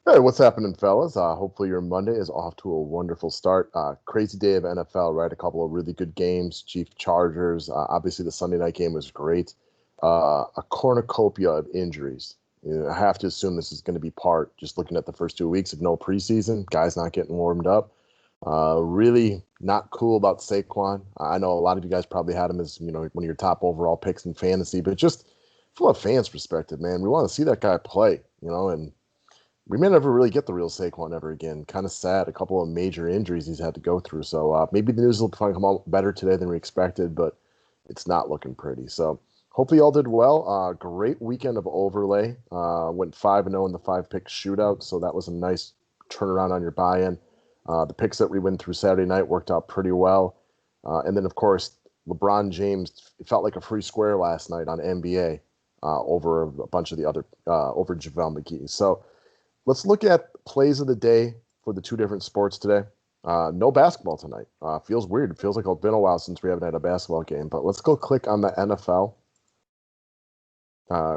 Hey, what's happening, fellas? Hopefully your Monday is off to a wonderful start. Crazy day of NFL, right? A couple of really good games. Chiefs, Chargers. Obviously, the Sunday night game was great. A cornucopia of injuries. I have to assume this is going to be part, just looking at the first 2 weeks of no preseason, guys not getting warmed up. Really not cool about Saquon. I know a lot of you guys probably had him as, one of your top overall picks in fantasy, but just from a fan's perspective, man, we want to see that guy play, and we may never really get the real Saquon ever again. Kind of sad. A couple of major injuries he's had to go through. So maybe the news will finally come out better today than we expected, but it's not looking pretty. So hopefully y'all did well. Great weekend of overlay. Went 5-0 in the five-pick shootout. So that was a nice turnaround on your buy-in. The picks that we went through Saturday night worked out pretty well. And then, of course, LeBron James, it felt like a free square last night on NBA over a bunch of the other, over JaVale McGee. So let's look at plays of the day for the two different sports today. No basketball tonight. Feels weird. It feels like it's been a while since we haven't had a basketball game. But let's go click on the NFL.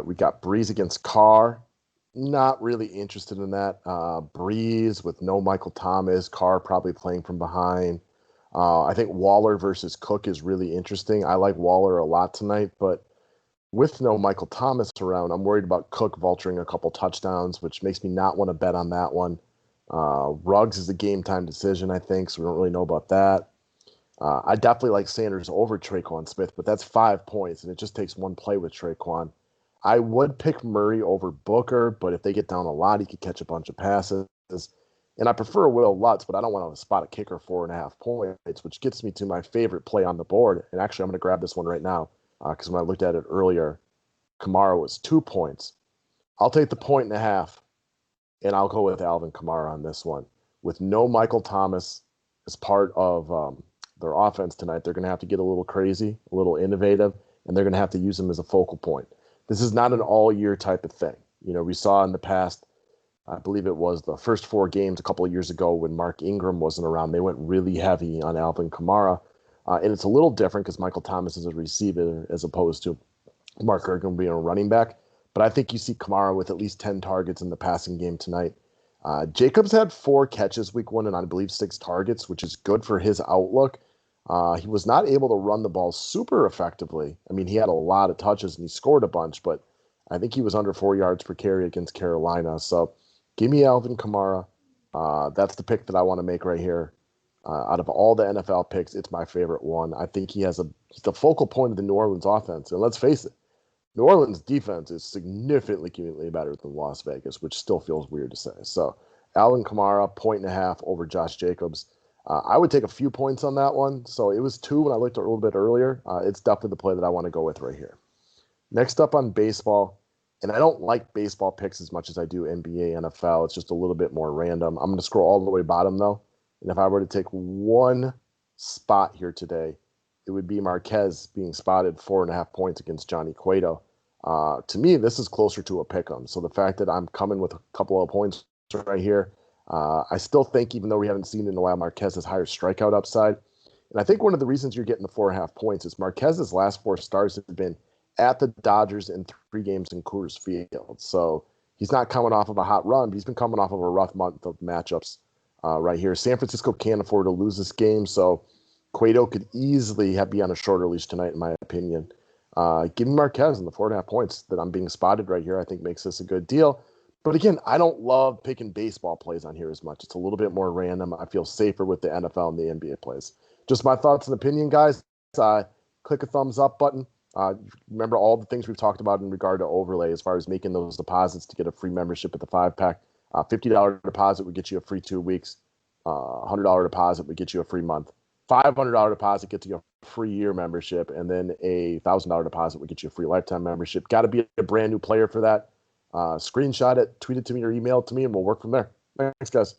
We got Breeze against Carr. Not really interested in that. Breeze with no Michael Thomas. Carr probably playing from behind. I think Waller versus Cook is really interesting. I like Waller a lot tonight, but with no Michael Thomas around, I'm worried about Cook vulturing a couple touchdowns, which makes me not want to bet on that one. Ruggs is a game time decision, I think, so we don't really know about that. I definitely like Sanders over Traquan Smith, but that's 5 points, and it just takes one play with Traquan. I would pick Murray over Booker, but if they get down a lot, he could catch a bunch of passes. And I prefer Will Lutz, but I don't want to spot a kicker 4.5 points, which gets me to my favorite play on the board. And actually, I'm going to grab this one right now because when I looked at it earlier, Kamara was 2 points. I'll take the 1.5, and I'll go with Alvin Kamara on this one. With no Michael Thomas as part of their offense tonight, they're going to have to get a little crazy, a little innovative, and they're going to have to use him as a focal point. This is not an all-year type of thing. We saw in the past, I believe it was the first 4 games a couple of years ago when Mark Ingram wasn't around, they went really heavy on Alvin Kamara. And it's a little different because Michael Thomas is a receiver as opposed to Mark Ingram being a running back. But I think you see Kamara with at least 10 targets in the passing game tonight. Jacobs had 4 catches week 1 and I believe 6 targets, which is good for his outlook. He was not able to run the ball super effectively. I mean, he had a lot of touches and he scored a bunch, but I think he was under 4 yards per carry against Carolina. So give me Alvin Kamara. That's the pick that I want to make right here. Out of all the NFL picks, it's my favorite one. I think he's the focal point of the New Orleans offense. And let's face it, New Orleans defense is significantly better than Las Vegas, which still feels weird to say. So Alvin Kamara, 1.5 over Josh Jacobs. I would take a few points on that one. So it was 2 when I looked at it a little bit earlier. It's definitely the play that I want to go with right here. Next up on baseball, and I don't like baseball picks as much as I do NBA, NFL. It's just a little bit more random. I'm going to scroll all the way bottom, though. And if I were to take one spot here today, it would be Marquez being spotted 4.5 points against Johnny Cueto. To me, this is closer to a pick 'em. So the fact that I'm coming with a couple of points right here, I still think, even though we haven't seen it in a while, Marquez has higher strikeout upside. And I think one of the reasons you're getting the 4.5 points is Marquez's last 4 starts have been at the Dodgers in 3 games in Coors Field. So he's not coming off of a hot run, but he's been coming off of a rough month of matchups right here. San Francisco can't afford to lose this game, so Cueto could easily be on a shorter leash tonight, in my opinion. Give me Marquez and the 4.5 points that I'm being spotted right here. I think makes this a good deal. But again, I don't love picking baseball plays on here as much. It's a little bit more random. I feel safer with the NFL and the NBA plays. Just my thoughts and opinion, guys. Click a thumbs up button. Remember all the things we've talked about in regard to overlay as far as making those deposits to get a free membership at the 5-pack. $50 deposit would get you a free 2 weeks. $100 deposit would get you a free month. $500 deposit gets you a free year membership, and then a $1,000 deposit would get you a free lifetime membership. Got to be a brand new player for that. Screenshot it, tweet it to me, or email it to me, and we'll work from there. Thanks, guys.